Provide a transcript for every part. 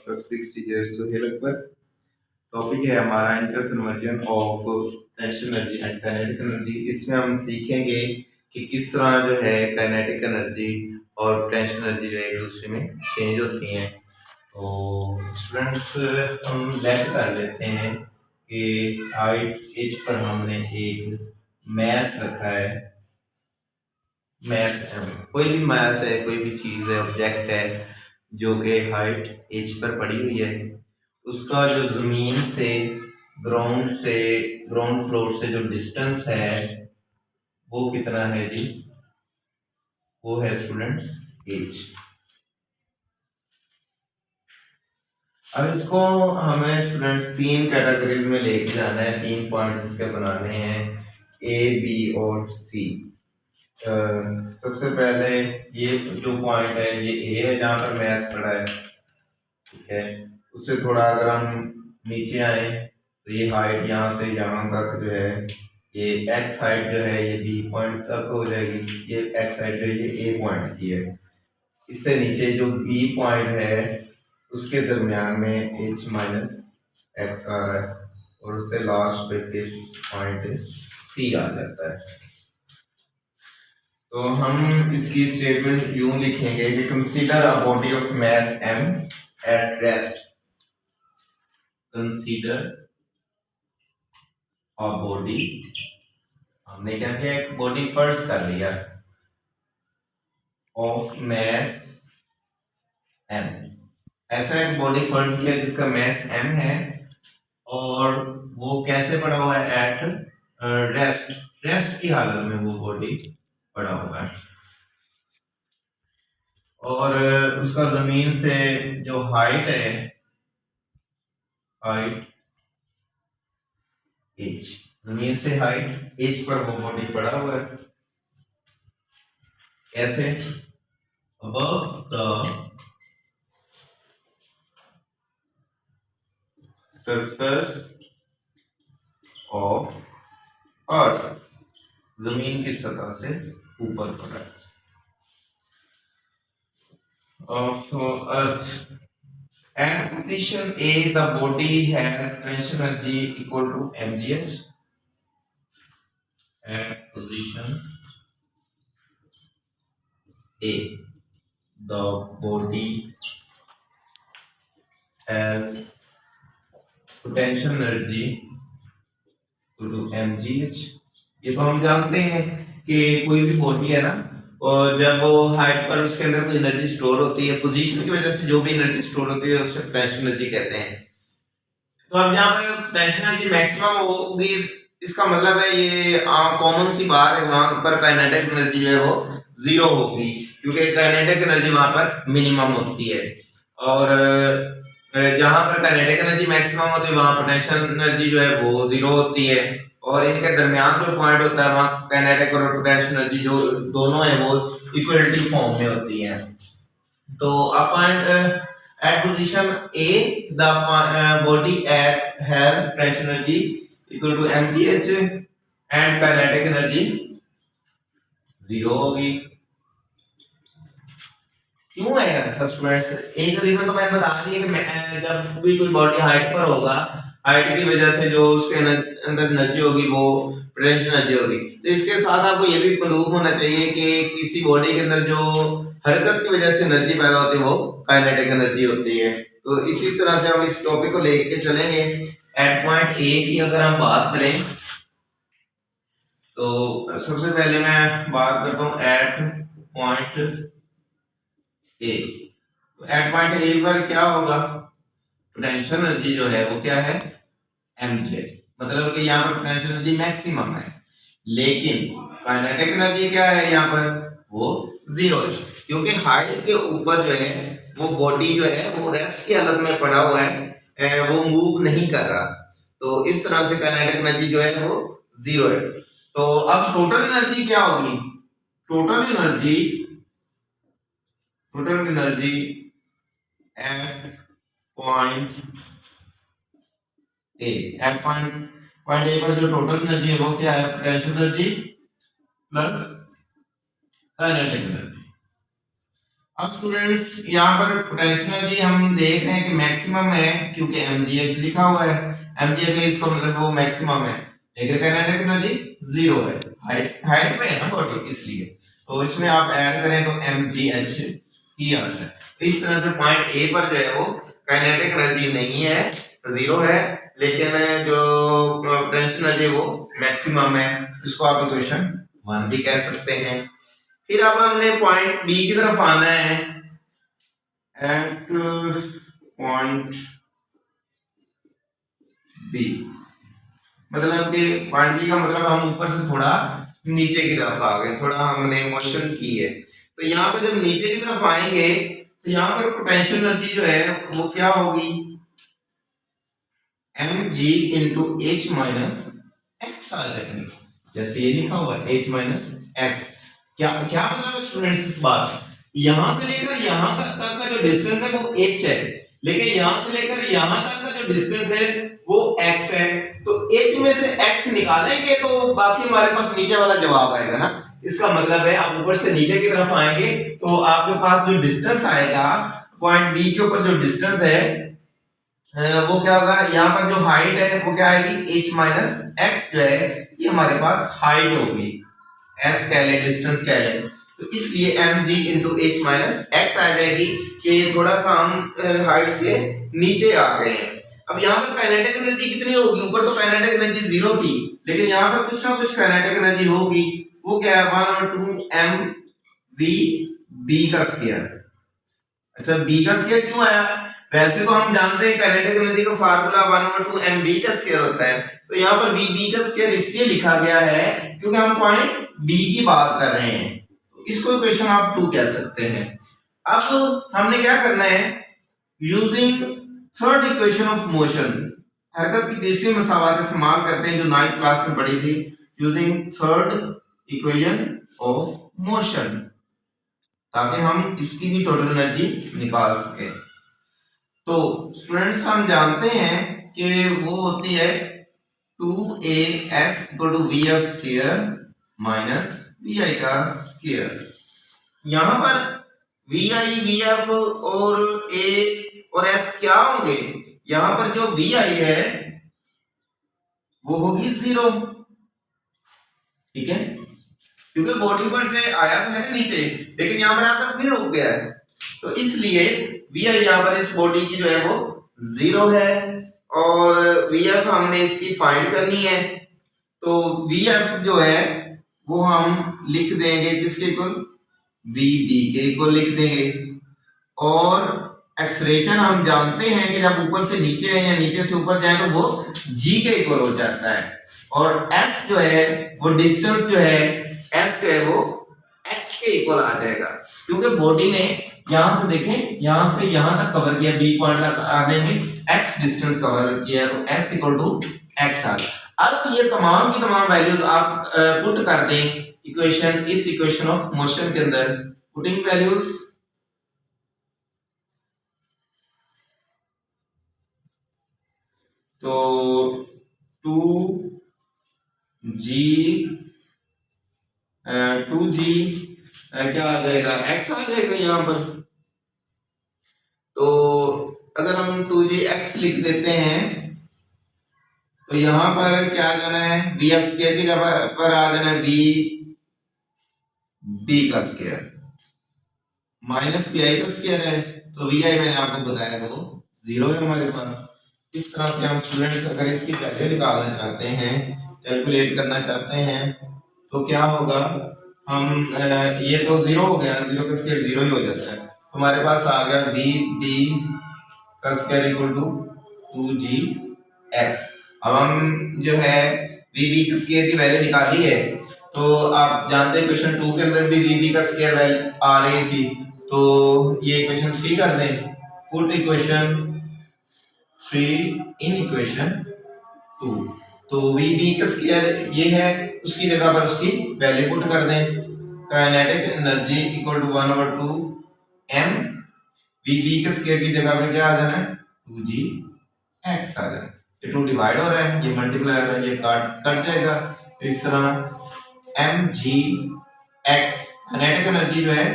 6 teachers Suhail Akbar. Topic है हमारा inter conversion of tension energy and kinetic energy. इसमें हम सीखेंगे कि किस तरह जो है काइनेटिक एनर्जी और टेंशन एनर्जी जो है एक दूसरे में चेंज होती हैं। तो स्टूडेंट्स हम लेट कर लेते हैं कि हाइट एज पर हमने एक मैथ रखा है। मैथ कोई भी मैथ है, कोई भी चीज़ है, ऑब्जेक्ट है जो कि हाइट एज पर पड़ी हुई है, उसका जो ज़मीन से ग्राउंड फ्लोर से जो डिस्टेंस है वो कितना है जी? वो है स्टूडेंट्स एज। अब इसको हमें स्टूडेंट्स तीन कैटेगरीज में लेके जाना है, 3 पॉइंट्स इसके बनाने हैं, ए, बी और सी। सबसे पहले ये जो पॉइंट है ये ए है जहाँ पर मैथ पड़ा है, ठीक है। उससे थोड़ा अगर हम नीचे आए तो ये हाइट यहाँ से यहाँ तक जो है ये एक्स हाइट जो है ये बी पॉइंट तक हो जाएगी। ये एक्स हाइट जो है ये ए पॉइंट की है। इससे नीचे जो बी पॉइंट है उसके दरमियान में एच माइनस एक्स आ रहा है और उससे लास्ट पे पॉइंट सी आ जाता है। तो हम इसकी स्टेटमेंट यूं लिखेंगे कि consider a body of mass m at rest. Consider a body, हमने क्या किया, एक बॉडी फर्स्ट कर लिया, ऑफ मास m। ऐसा एक बॉडी फर्स्ट किया जिसका मास m है और वो कैसे पड़ा हुआ है, एट रेस्ट। रेस्ट की हालत में वो बॉडी पड़ा हुआ है और उसका जमीन से जो हाइट है, हाइट एच, जमीन से हाइट एच पर वो बॉडी पड़ा हुआ है। कैसे? Above the surface of earth, जमीन की सतह से ऊपर पड़ा है, of earth. At position A, the body has tension energy equal to mgh. At position A, the body has potential energy equal to mgh. ये तो हम जानते हैं कि कोई भी बॉडी है ना, और जब वो हाइट पर उसके अंदर कोई एनर्जी स्टोर होती है, पोजीशन की वजह से जो भी एनर्जी स्टोर होती है उसे पोटेंशियल एनर्जी कहते हैं। तो अब यहाँ पर पोटेंशियल एनर्जी मैक्सिमम होगी, इसका मतलब है ये कॉमन सी बात है, वहां पर काइनेटिक एनर्जी जो है वो जीरो होगी क्योंकि काइनेटिक एनर्जी वहां पर मिनिमम होती है। और जहां पर काइनेटिक एनर्जी मैक्सिमम होती है वहां पोटेंशियल एनर्जी जो है वो जीरो होती है और इनके दरमियान जो पॉइंट होता है वहां काइनेटिक और पोटेंशियल एनर्जी जो दोनों है वो इक्वलिटी फॉर्म में होती है। तो a point at position A, the body has potential energy equal to mgh and kinetic energy zero होगी। क्यों है ऐसा स्टूडेंट्स? एक रीजन तो मैंने बता दिया कि जब भी कोई बॉडी हाइट पर होगा, हाइट की वजह से जो उसके अंदर एनर्जी होगी वो पोटेंशियल एनर्जी होगी। तो इसके साथ आपको ये भी मालूम होना चाहिए कि किसी बॉडी के अंदर जो हरकत की वजह से एनर्जी पैदा होती है वो काइनेटिक एनर्जी होती है। तो इसी तरह से हम इस टॉपिक को लेके चलेंगे। एट पॉइंट ए की अगर हम बात करें तो सबसे पहले मैं बात करता हूँ at point A. At point A पर क्या होगा, पोटेंशियल एनर्जी जो है वो क्या है, mj। मतलब कि यहाँ पर पोटेंशियल एनर्जी मैक्सिमम है, लेकिन काइनेटिक एनर्जी क्या है यहाँ पर, वो जीरो है क्योंकि हाइट के ऊपर जो है वो बॉडी जो है वो रेस्ट की हालत में पड़ा हुआ है, वो मूव नहीं कर रहा। तो इस तरह से काइनेटिक एनर्जी जो है वो जीरो है। तो अब टोटल एनर्जी क्या होगी, total energy at point A, at point A पर जो टोटल एनर्जी है वो क्या है, potential energy plus kinetic energy. अब स्टूडेंट्स यहाँ पर पोटेंशियल एनर्जी हम देख रहे हैं कि मैक्सिमम है, क्योंकि mgh लिखा हुआ है। mgh इसका मतलब वो मैक्सिमम है, लेकिन काइनेटिक एनर्जी जीरो है, हाइट पे है ना बॉडी, इसलिए तो इसमें आप ऐड करें तो mgh ही आता है। इस तरह से पॉइंट ए पर जो है वो काइनेटिक एनर्जी नहीं है, जीरो है, लेकिन जो पोटेंशियल एनर्जी वो मैक्सिमम है। इसको आप इक्वेशन 1 भी कह सकते हैं। फिर अब हमने पॉइंट बी की तरफ आना है। एट पॉइंट बी मतलब कि पॉइंट बी का मतलब हम ऊपर से थोड़ा नीचे की तरफ आ गए, थोड़ा हमने मोशन की है। तो यहाँ पे जब नीचे की तरफ आएंगे तो यहाँ पर पोटेंशियल एनर्जी जो है वो क्या होगी, mg into H minus X आ जाएगी, जैसे ये लिखा हुआ है h माइनस एक्स। क्या क्या मतलब स्टूडेंट्स इस बात, यहां से लेकर यहां तक का जो डिस्टेंस है वो h है, लेकिन यहां से लेकर यहां तक का जो डिस्टेंस है वो x है। तो h में से x निकालेंगे तो बाकी हमारे पास नीचे वाला जवाब आएगा ना। इसका मतलब है आप ऊपर से नीचे की तरफ आएंगे तो आपके पास जो डिस्टेंस आएगा पॉइंट बी के ऊपर, जो डिस्टेंस है वो क्या होगा, यहाँ पर जो हाइट है वो क्या आएगी, h माइनस एक्स जो है ये हमारे पास हाइट होगी, s कह लें, डिस्टेंस कह लें। तो इसलिए mg into H minus X आ जाएगी कि थोड़ा सा हम हाइट से नीचे आ गए हैं। अब यहाँ पर काइनेटिक एनर्जी कितनी होगी, ऊपर तो काइनेटिक एनर्जी जीरो थी, लेकिन यहाँ पर कुछ ना कुछ काइनेटिक एनर्जी होगी। वो क्या है, 1/2 mv b का स्क्वायर। अच्छा b का स्क्वायर क्यों आया, वैसे तो हम जानते हैं काइनेटिक एनर्जी का फार्मूला 1/2 mv का स्क्वायर होता है। तो यहाँ पर b का स्क्वायर इसलिए लिखा गया है क्योंकि हम पॉइंट b की बात कर रहे हैं, तो इसको इक्वेशन आप 2 कह सकते हैं। अब हमने क्या करना है, using third equation of motion, हरकत की तीसरी मसावात इस्तेमाल करते हैं जो 9th क्लास में पढ़ी थी, using third equation of motion, ताकि हम इसकी भी टोटल एनर्जी निकाल सकें। तो स्टूडेंट्स हम जानते हैं कि वो होती है 2as = vf square minus vi का स्क्वायर। यहां पर vi, vf और a और s क्या होंगे, यहां पर जो vi है वो होगी जीरो, ठीक है, क्योंकि बॉडी पर से आया तो है नीचे, लेकिन यहां पर आकर फिर रुक गया है, तो इसलिए vi यहां पर इस बॉडी की जो है वो जीरो है, और vf हमने इसकी फाइंड करनी है। तो vf जो है वो हम लिख देंगे किसके इक्वल, vb के इक्वल लिख देंगे, और एक्सलेरेशन हम जानते हैं कि जब ऊपर से नीचे है या नीचे से ऊपर जाए तो वो g के इक्वल हो जाता है, और s जो है वो डिस्टेंस जो है s जो है वो x के इक्वल आ जाएगा, क्योंकि बॉडी ने यहां से देखें यहां से यहां तक कवर किया, b पॉइंट तक आने में x डिस्टेंस कवर किया, तो s = x आ गया। अब ये तमाम की तमाम वैल्यूज आप पुट कर दें इक्वेशन, इस इक्वेशन ऑफ मोशन के अंदर, पुटिंग वैल्यूज तो 2g क्या आ जाएगा, x आ जाएगा यहाँ पर। तो अगर हम 2gx लिख देते हैं तो यहां पर क्या आ जाना है, vf स्क्वायर की जगह पर आ जाना है b का स्क्वायर माइनस vi का स्क्वायर है, तो vi मैंने आपको बताया था वो जीरो है हमारे पास। इस तरह से हम स्टूडेंट्स अगर इसकी वैल्यू निकालना चाहते हैं, कैलकुलेट करना चाहते हैं, तो क्या होगा, हम ये तो जीरो हो गया, जीरो का स्क्वायर जीरो ही हो जाता है, तो हमारे पास आ गया vb का स्क्वायर = 2gx। अब हम जो है vb के स्क्वायर की वैल्यू निकाली है, तो आप जानते हैं क्वेश्चन 2 के अंदर भी vb का स्क्वायर वैल्यू आ रही थी, तो ये इक्वेशन 3 कर दें, पुट इक्वेशन 3 इन इक्वेशन 2। तो vb का स्क्वायर ये है, उसकी जगह पर उसकी वैल्यू पुट कर दें, काइनेटिक एनर्जी = 1/2 m, vb के स्क्वायर की जगह पे क्या आ जाना है, 2gx आ जाना है। ये 2 डिवाइड हो रहा है, ये मल्टीप्लाई हो रहा है, ये कट जाएगा, तो इस तरह mgx काइनेटिक एनर्जी जो है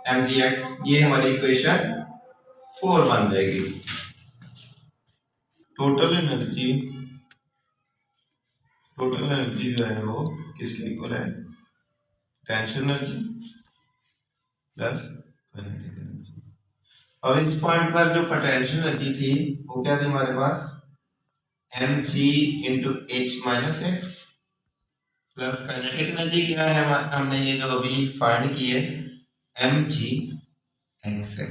mgx, ये हमारी इक्वेशन 4 बन जाएगी। टोटल एनर्जी जो है वो किसके इक्वल है, potential energy plus kinetic energy. और इस पॉइंट पर जो पोटेंशियल एनर्जी थी वो क्या थी हमारे पास, mg into h minus x plus kinetic energy क्या है, हमने ये जो अभी फाइंड की है mg x है।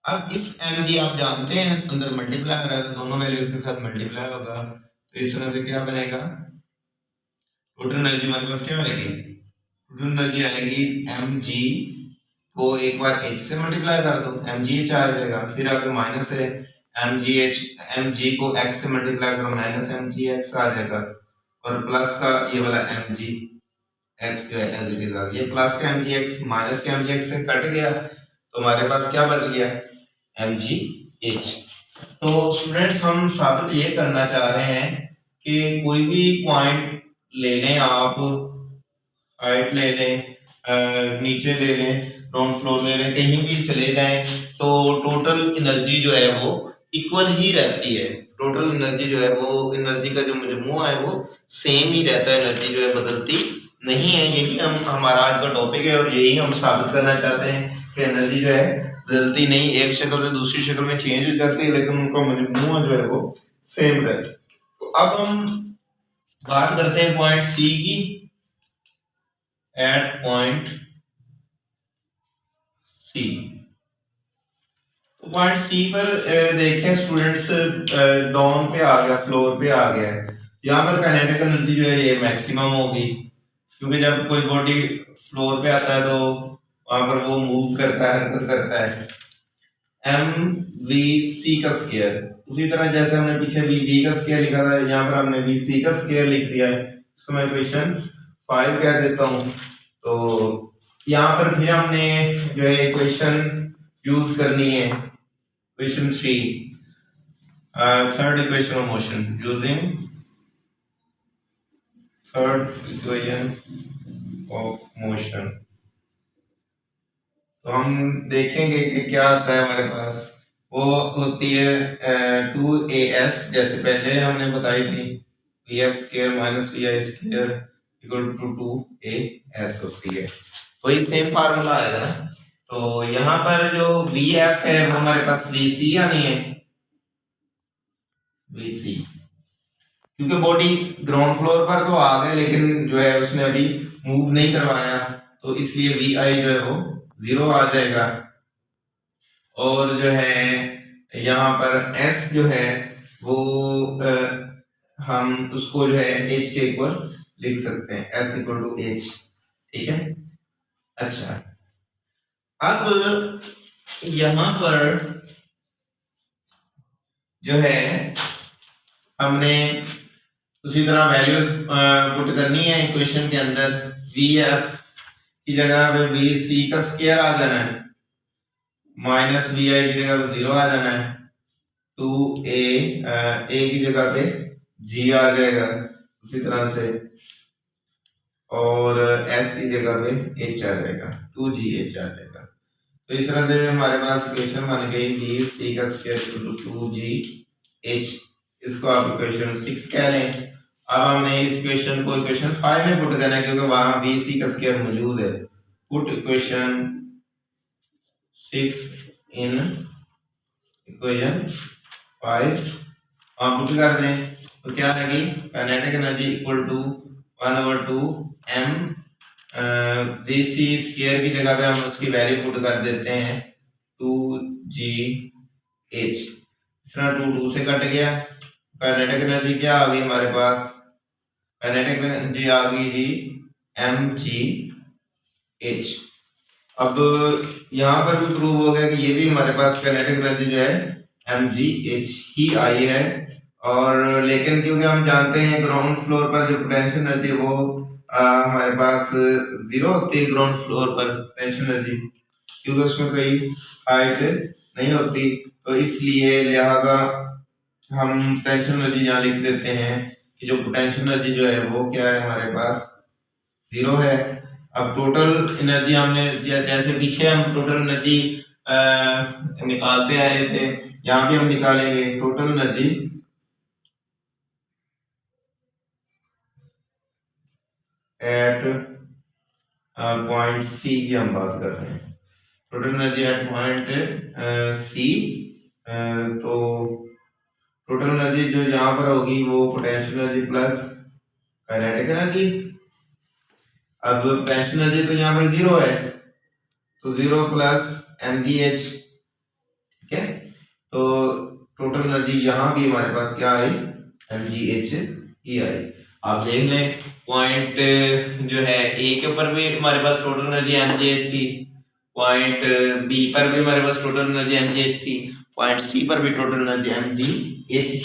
अब इस mg आप जानते हैं अंदर मल्टीप्लाई हो रहा है तो दोनों वैल्यूज के साथ मल्टीप्लाई होगा, तो इस तरह से क्या बनेगा, टोटल एनर्जी हमारे पास क्या आएगी, टोटल एनर्जी आएगी mg को एक बार h से मल्टीप्लाई कर दो mgh आ जाएगा, फिर आगे माइनस है mg को x से मल्टीप्लाई करो माइनस mgx आ जाएगा, और प्लस का ये वाला mgx जो है एज इट इज आ गया, प्लस का mgx माइनस का mgx से कट गया तो हमारे पास क्या बच गया, mgh। तो स्टूडेंट्स हम साबित ये करना चाह रहे हैं कि कोई भी पॉइंट ले लें आप, हाइट ले लें, नीचे ले लें, ग्राउंड फ्लोर ले लें, कहीं भी चले जाएं तो टोटल एनर्जी जो है वो इक्वल ही रहती है। टोटल एनर्जी जो है वो, एनर्जी का जो मजमूआ है वो सेम ही रहता है, एनर्जी जो है बदलती नहीं है। यही हमारा आज का टॉपिक है और यही हम साबित करना चाहते हैं कि एनर्जी जो है बदलती नहीं, एक शक्ल से दूसरी शक्ल में चेंज हो जाती है लेकिन उनका मजमूआ जो है वो सेम रहता है। तो अब हम बात करते हैं पॉइंट सी की। एट पॉइंट सी, तो पॉइंट सी पर देखें स्टूडेंट्स, डाउन पे आ गया, फ्लोर पे आ गया है, यहाँ पर काइनेटिक एनर्जी जो है ये मैक्सिमम होगी, क्योंकि जब कोई बॉडी फ्लोर पे आता है तो वहां पर वो मूव करता है, हरकत करता है, एम वी सी का स्क्वायर। उसी तरह जैसे हमने पीछे वी बी का स्क्वायर लिखा था, यहाँ पर हमने वी सी का स्क्वायर लिख दिया है, इसको मैं इक्वेशन 5 कह देता हूँ। तो यहाँ पर फिर हमने जो है इक्वेशन यूज करनी है, equation 3, third equation of motion, using third equation of motion. तो हम देखेंगे कि क्या आता है हमारे पास, वो होती है 2as, जैसे पहले हमने बताई थी, vf square minus vi square equal to 2as होती है, वही सेम फार्मूला आएगा ना। तो यहाँ पर जो vf है वो हमारे पास vc आनी है, vc, क्योंकि बॉडी ग्राउंड फ्लोर पर तो आ गए लेकिन जो है उसने अभी मूव नहीं करवाया, तो इसलिए vi जो है वो 0 आ जाएगा। और जो है यहाँ पर s जो है वो हम उसको जो है h के इक्वल लिख सकते हैं, s इक्वल टू h, ठीक है। अच्छा, अब यहाँ पर जो है हमने उसी तरह वैल्यूज पुट करनी है इक्वेशन के अंदर, vf की जगह पे vc का स्क्वायर आ जाना है, माइनस vi की जगह पे 0 आ जाना है, 2a की जगह पे g आ जाएगा उसी तरह से, और s की जगह पे h आ जाएगा, 2gh आ जाएगा। तो इस तरह से हमारे पास इक्वेशन बन गई vc का स्क्वायर 2gh, इसको आप इक्वेशन 6 कह लें। अब हमने इस इक्वेशन को इक्वेशन 5 में पुट करना है क्योंकि वहां vc का स्क्वायर मौजूद है। पुट इक्वेशन 6 इन इक्वेशन 5, आप पुट कर दें तो क्या आएगी, kinetic energy equal to 1/2 m vc square की जगह पे हम उसकी वैल्यू पुट कर देते हैं 2gh, इस तरह 2 2 से कट गया, काइनेटिक एनर्जी क्या आ गई हमारे पास, काइनेटिक एनर्जी आ गई जी mgh। अब यहाँ पर भी प्रूव हो गया कि ये भी हमारे पास काइनेटिक एनर्जी जो है mgh ही आई है, और लेकिन क्योंकि हम जानते हैं ग्राउंड फ्लोर पर जो पोटेंशियल एनर्जी वो हमारे पास 0 होती है ग्राउंड फ्लोर पर पोटेंशियल एनर्जी, क्योंकि उसमें कोई हाइट नहीं होती, तो इसलिए लिहाजा हम पोटेंशियल एनर्जी यहाँ लिख देते हैं कि जो पोटेंशियल एनर्जी जो है वो क्या है हमारे पास 0 है। अब टोटल एनर्जी हमने जैसे पीछे हम टोटल एनर्जी निकालते आए थे, यहाँ भी हम निकालेंगे total energy at point C की हम बात कर रहे हैं। Total energy at point C, तो टोटल एनर्जी जो यहाँ पर होगी वो potential energy plus kinetic energy. अब पोटेंशियल एनर्जी तो यहाँ पर 0 है, तो 0 प्लस mgh, ठीक है। तो टोटल एनर्जी यहाँ भी हमारे पास क्या आई, mgh ही आई। आप देख लें पॉइंट जो है ए के ऊपर भी हमारे पास टोटल एनर्जी mgh थी, पॉइंट बी पर भी हमारे पास टोटल एनर्जी mgh थी, पॉइंट सी पर भी टोटल एनर्जी mgh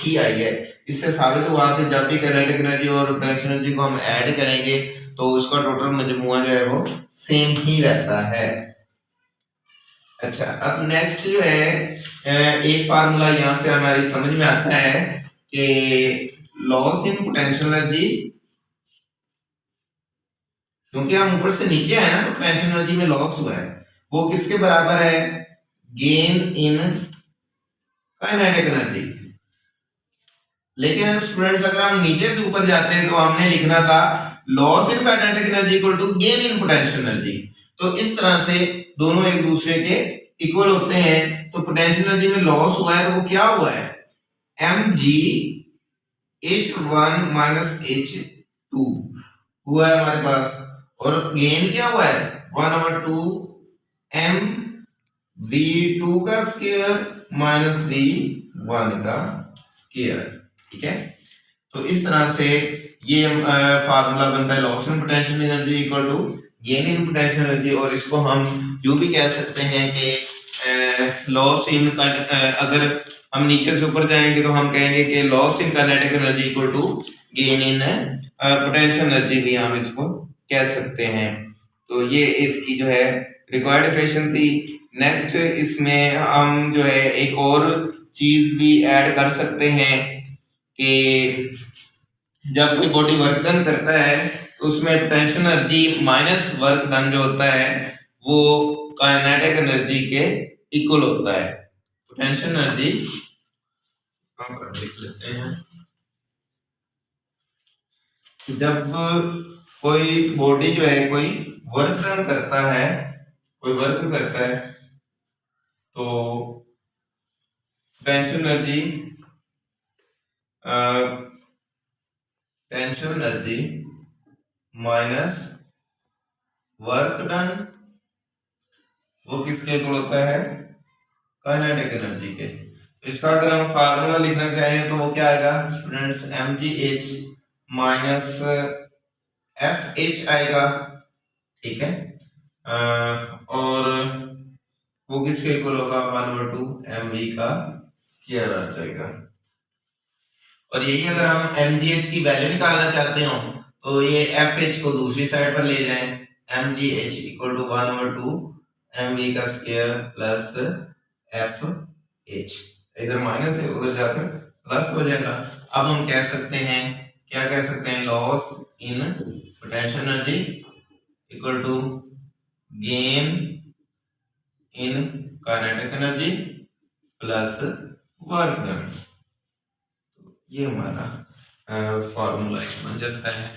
ही आई है। इससे साबित हुआ कि जब भी काइनेटिक एनर्जी और पोटेंशियल एनर्जी को हम ऐड करेंगे तो उसका टोटल मजमूआ जो है वो सेम ही रहता है। अच्छा, अब नेक्स्ट जो है एक फार्मूला यहाँ से हमारी समझ में आता है कि लॉस इन पोटेंशियल एनर्जी, क्योंकि हम ऊपर से नीचे आए ना तो पोटेंशियल एनर्जी में लॉस हुआ है, वो किसके बराबर है, गेन इन काइनेटिक एनर्जी। लेकिन स्टूडेंट्स अगर हम नीचे से ऊपर जाते हैं तो हमने लिखना था loss in kinetic energy equal to gain in potential energy. तो इस तरह से दोनों एक दूसरे के इक्वल होते हैं। तो पोटेंशियल एनर्जी में लॉस हुआ है तो वो क्या हुआ है, mg h1 माइनस h2 हुआ है हमारे पास, और गेन क्या हुआ है 1/2 m v2 का स्क्वायर माइनस v1 का स्क्वायर, ठीक है। तो इस तरह से ये फार्मूला बनता है loss in potential energy equal to gain in potential energy. और इसको हम यूं भी कह सकते हैं कि लॉस इन का, अगर हम नीचे से ऊपर जाएंगे तो हम कहेंगे कि loss in kinetic energy equal to gain in potential energy भी हम इसको कह सकते हैं। तो ये इसकी जो है रिक्वायर्ड इक्वेशन थी। नेक्स्ट इसमें हम जो है एक और चीज भी ऐड कर सकते हैं कि जब कोई बॉडी वर्क डन करता है तो उसमें potential energy minus work done जो होता है वो काइनेटिक एनर्जी के इक्वल होता है। पोटेंशियल एनर्जी लिख लेते हैं, जब कोई बॉडी जो है कोई वर्क डन करता है, कोई वर्क करता है तो potential energy minus work done वो किसके इक्वल होता है, काइनेटिक एनर्जी के। इसका अगर हम फार्मूला लिखना चाहें तो वो क्या आएगा स्टूडेंट्स, mgh माइनस fh आएगा, ठीक है। और वो किसके इक्वल होगा 1/2 mv का स्क्वायर आ जाएगा। और यही अगर हम mgh की वैल्यू निकालना चाहते हो तो ये fh को दूसरी साइड पर ले जाएं, mgh इक्वल टू 1/2 mv का स्क्वायर प्लस fh, इधर माइनस है उधर जाकर प्लस हो जाएगा। अब हम कह सकते हैं, क्या कह सकते हैं, loss in potential energy equal to gain in kinetic energy plus work done. ये हमारा फार्मूला बन जाता है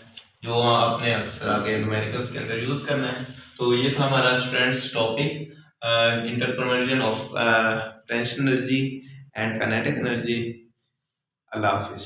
जो आपने अक्सर आगे न्यूमेरिकल्स के अंदर यूज करना है। तो ये था हमारा students topic, interconversion of potential energy and kinetic energy. Allah Hafiz.